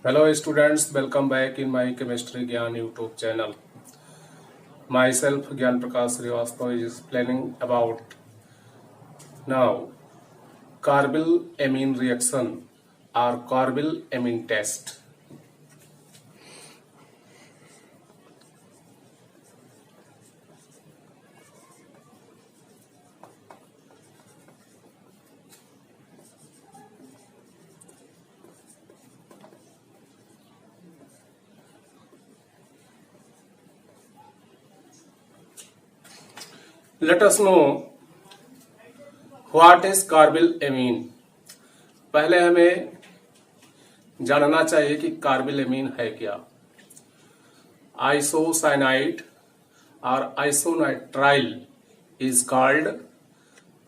Hello students, welcome back in my Chemistry Gyan YouTube channel. Myself Gyan Prakash Srivastava is explaining about now carbyl amine reaction or carbyl amine test. Let us know what is carbyl amine. पहले हमें जानना चाहिए कि carbyl amine है क्या। Isocyanide और isonitrile is called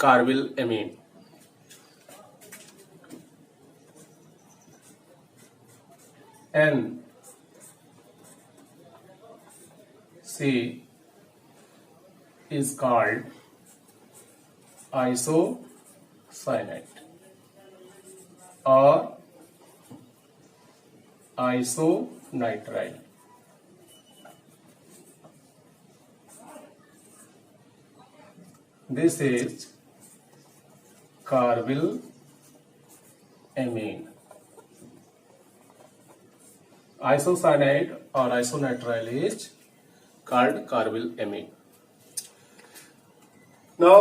carbyl amine. N C is called isocyanate or isonitrile. This is carbyl amine. Isocyanate or isonitrile is called carbyl amine. Now,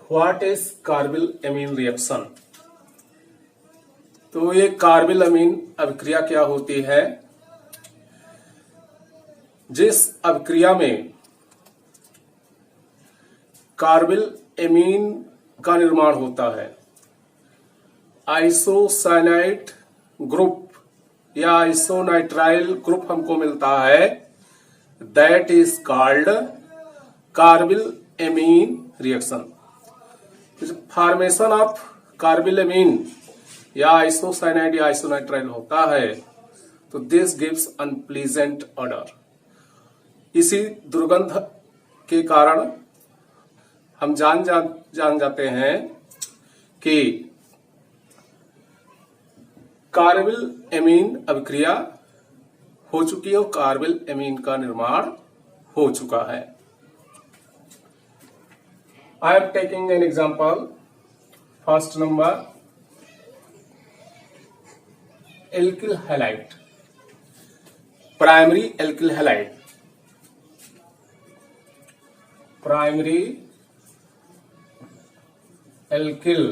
what is carbyl amine reaction? तो ये carbyl अमीन अभिक्रिया क्या होती है? जिस अभिक्रिया में कार्बिल एमीन का निर्माण होता है, आइसोसाइनाइड ग्रुप या आइसोनाइट्राइल ग्रुप हमको मिलता है, that is called carbyl amine reaction. Formation of carbyl amine या आइसोसाइनाइड या आइसोनाइट्राइल होता है तो दिस गिव्स अनप्लीजेंट ऑडर। इसी दुर्गंध के कारण हम जान जाते हैं कि कार्बिल एमीन अभिक्रिया हो चुकी है और कार्बिल एमीन का निर्माण हो चुका है। I am taking an example. First number, alkyl halide, primary alkyl halide, primary alkyl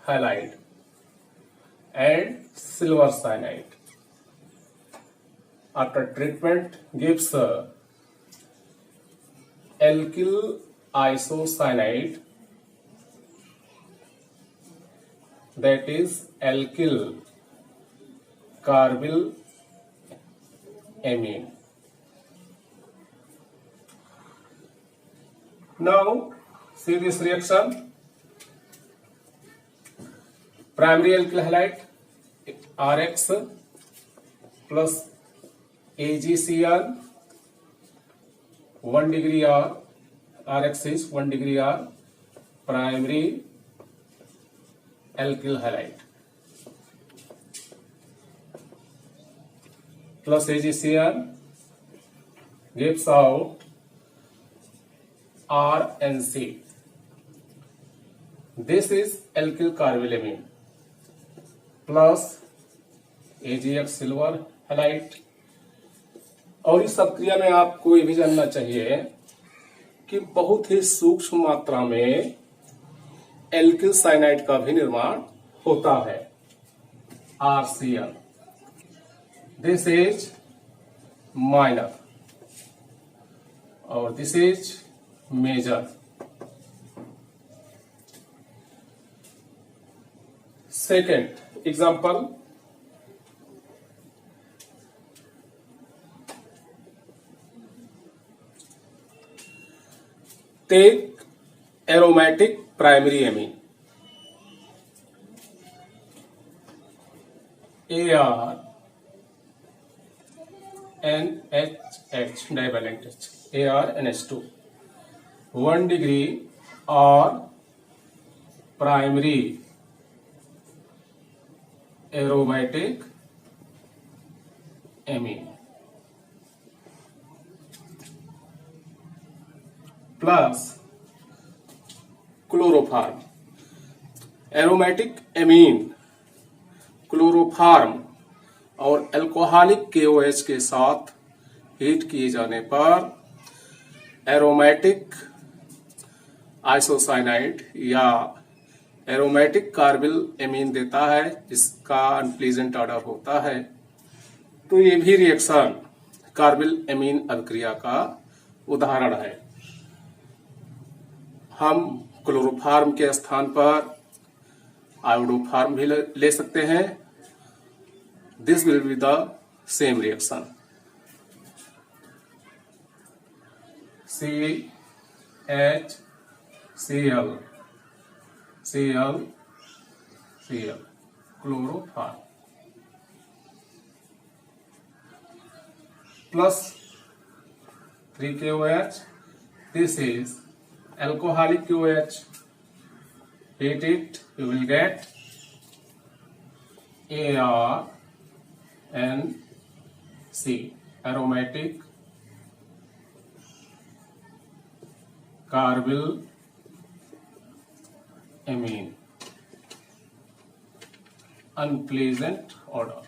halide and silver cyanide. After treatment gives alkyl isocyanide, that is alkyl carbyl amine. Now see this reaction. Primary alkyl halide RX plus AgCl 1 degree R, Rx is 1 degree R, primary alkyl halide plus AgCl gives out RNC. This is alkyl carbyl amine plus AgX silver halide। और इस अभिक्रिया में आपको ये भी जानना चाहिए कि बहुत ही सूक्ष्म मात्रा में एल्किल साइनाइड का भी निर्माण होता है, RCl। दिस इज माइनर और this is major. Second example, take aromatic primary amine ARNHH divalent H ARNH2 1 degree or primary aromatic amine plus chloroform. Aromatic amine, chloroform और अल्कोहलिक KOH के साथ heat किए जाने पर एरोमेटिक आइसोसाइनाइड या aromatic carbyl amine देता है, जिसका अनप्लीजेंट ऑर्डर होता है। तो ये भी रिएक्शन कार्बिल एमीन अभिक्रिया का उदाहरण है। हम क्लोरोफार्म के स्थान पर आयोडोफार्म भी ले सकते हैं। This will be the same reaction. CHCl chloroform plus 3KOH. This is alcoholic KOH. Heat it, you will get ARNC, aromatic carbyl amine, unpleasant odor.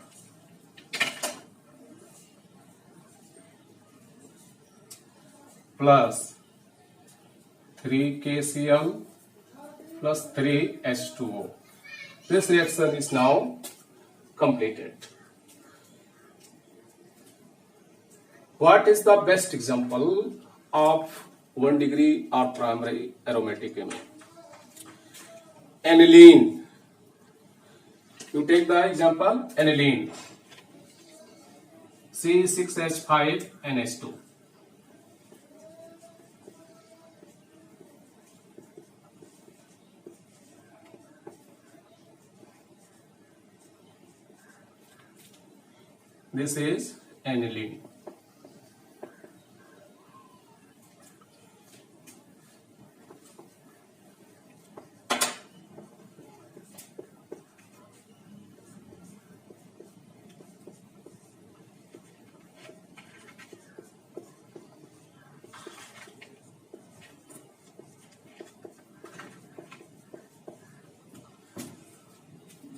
Plus 3KCl plus 3H2O. This reaction is now completed. What is the best example of 1 degree or primary aromatic amine? Aniline. You take the example aniline, C6H5NH2. This is aniline.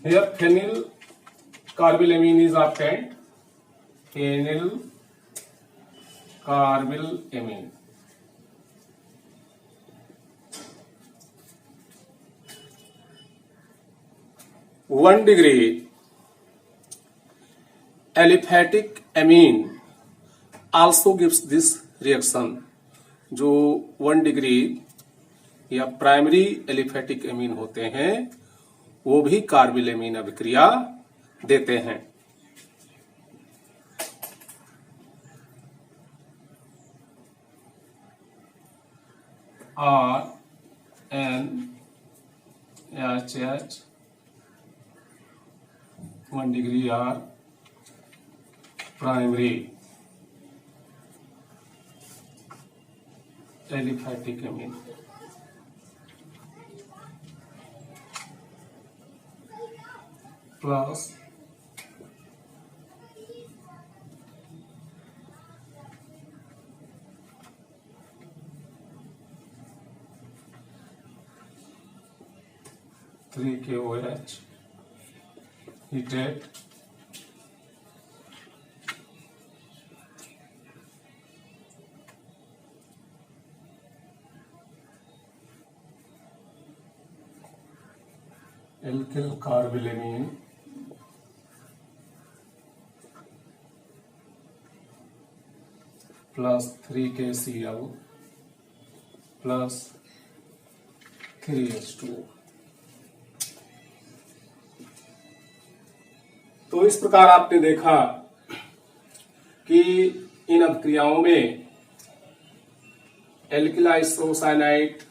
Here phenyl carbylamine is obtained. Phenyl carbylamine. One degree aliphatic amine also gives this reaction. जो 1 degree या primary aliphatic amine होते हैं वो भी carbyl amine अभिक्रिया देते हैं। RNHH 1 degree are primary aliphatic amine plus (3KOH) heated alkyl carbylamine plus 3KCl plus 3H2O। तो इस प्रकार आपने देखा कि इन अभिक्रियाओं में एल्किल आइसोसाइनाइड,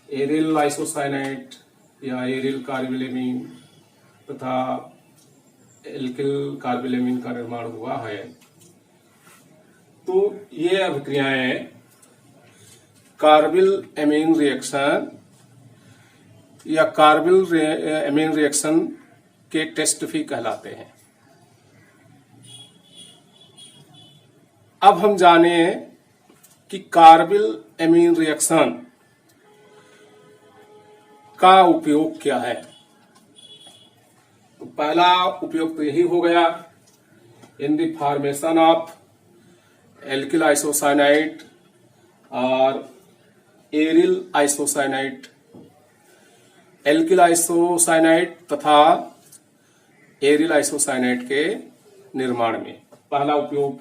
एरिल आइसोसाइनाइड या एरिल कार्बिलेमीन तथा एल्किल कार्बिलेमीन का निर्माण हुआ है। तो ये अभिक्रियाएं कार्बिल एमीन रिएक्शन या कार्बिल एमीन रिएक्शन के टेस्ट भी कहलाते हैं। अब हम जाने कि कार्बिल एमीन रिएक्शन का उपयोग क्या है। तो पहला उपयोग तो यही हो गया, in the formation of alkyl isocyanide और एरिल आइसोसाइनाइड, एल्किल आइसोसाइनाइड तथा एरिल आइसोसाइनाइड के निर्माण में पहला उपयोग।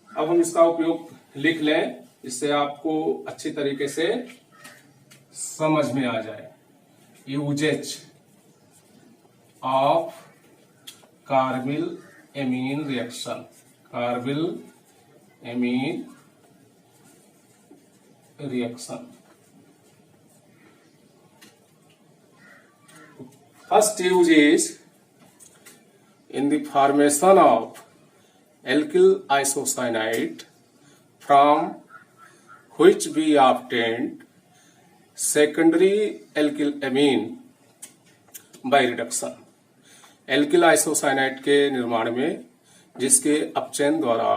अब हम इसका उपयोग लिख लें, इससे आपको अच्छी तरीके से समझ में आ जाए। Usages of carbylamine reaction, carbylamine reaction. First use is in the formation of alkyl isocyanide from which we obtained secondary alkyl amine by reduction। Alkyl isocyanide के निर्माण में जिसके अपचयन द्वारा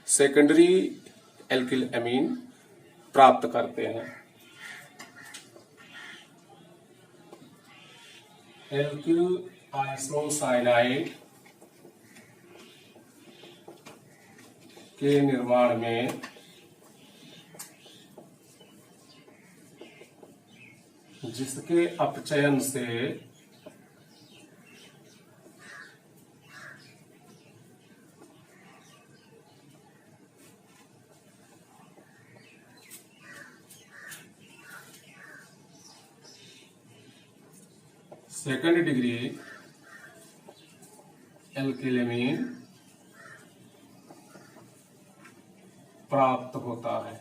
सेकेंडरी एल्किल एमीन प्राप्त करते हैं। Alkyl isocyanide के निर्माण में जिसके अपचयन से सेकेंड डिग्री एल्किल एमीन प्राप्त होता है।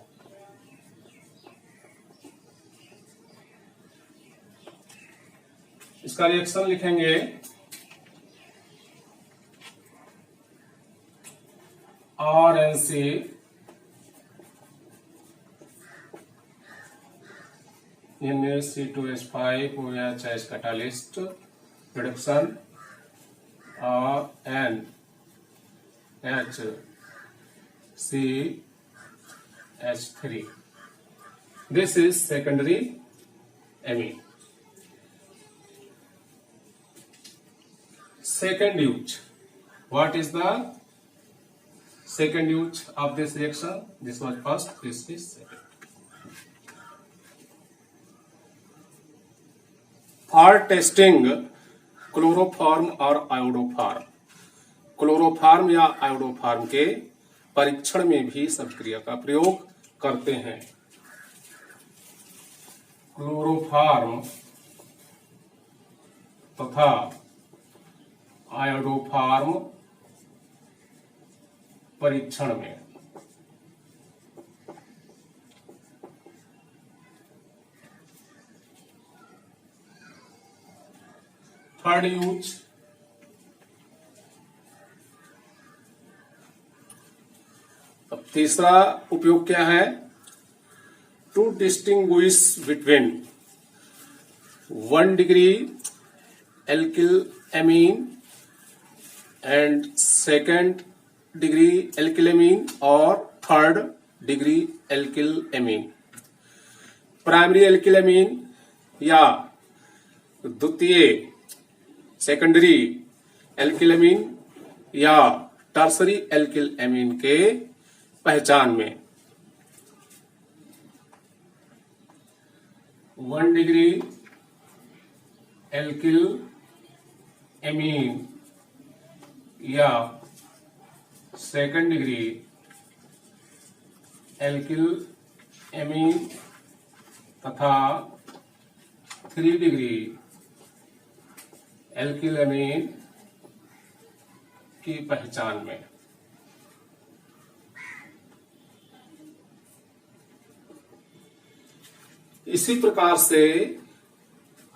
इसका रिएक्शन लिखेंगे RNC NaC2H5 OH catalyst reduction NHCH3। This is secondary amine। Second use, what is the second use of this reaction? This was first, this is second। For testing chloroform और iodoform, chloroform या iodoform के परीक्षण में भी इस अभिक्रिया का प्रयोग करते हैं। क्लोरोफॉर्म तथा आयोडोफॉर्म परीक्षण में थर्ड यूज, अब तीसरा उपयोग क्या है? To distinguish between 1 degree alkyl amine and second degree alkyl amine और third degree alkyl amine. Primary alkyl amine या द्वितीय सेकेंडरी एल्किल एमीन या टर्सरी एल्किल एमीन के पहचान में 1 डिग्री एल्किल एमीन या सेकेंड डिग्री एल्किल एमीन तथा 3 degree alkyl amine की पहचान में इसी प्रकार से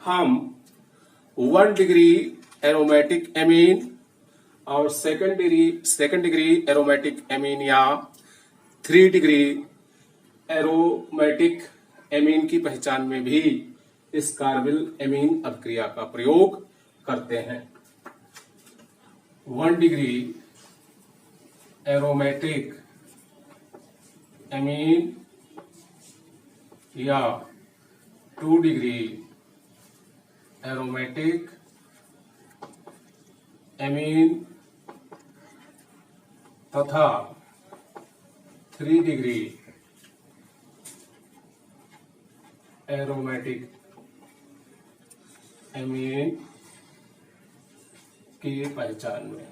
हम 1 डिग्री एरोमेटिक एमीन और सेकेंड डिग्री एरोमेटिक एमीन या 3 डिग्री एरोमेटिक एमीन की पहचान में भी इस कार्बिल एमीन अभिक्रिया का प्रयोग करते हैं। 1 डिग्री एरोमेटिक एमीन या 2 डिग्री एरोमेटिक एमीन तथा 3 डिग्री एरोमेटिक एमीन की पहचान में।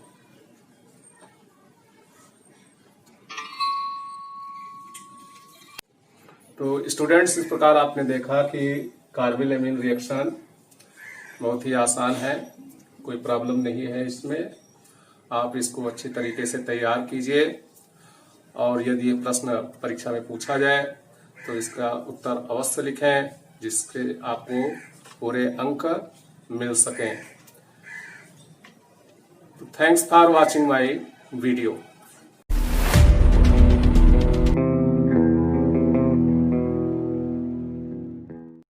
तो स्टूडेंट्स, इस प्रकार आपने देखा कि कार्बिल एमीन रिएक्शन बहुत ही आसान है, कोई प्रॉब्लम नहीं है इसमें। आप इसको अच्छी तरीके से तैयार कीजिए और यदि ये प्रश्न परीक्षा में पूछा जाए तो इसका उत्तर अवश्य लिखें, जिससे आपको पूरे अंक मिल सकें। Thanks for watching my video.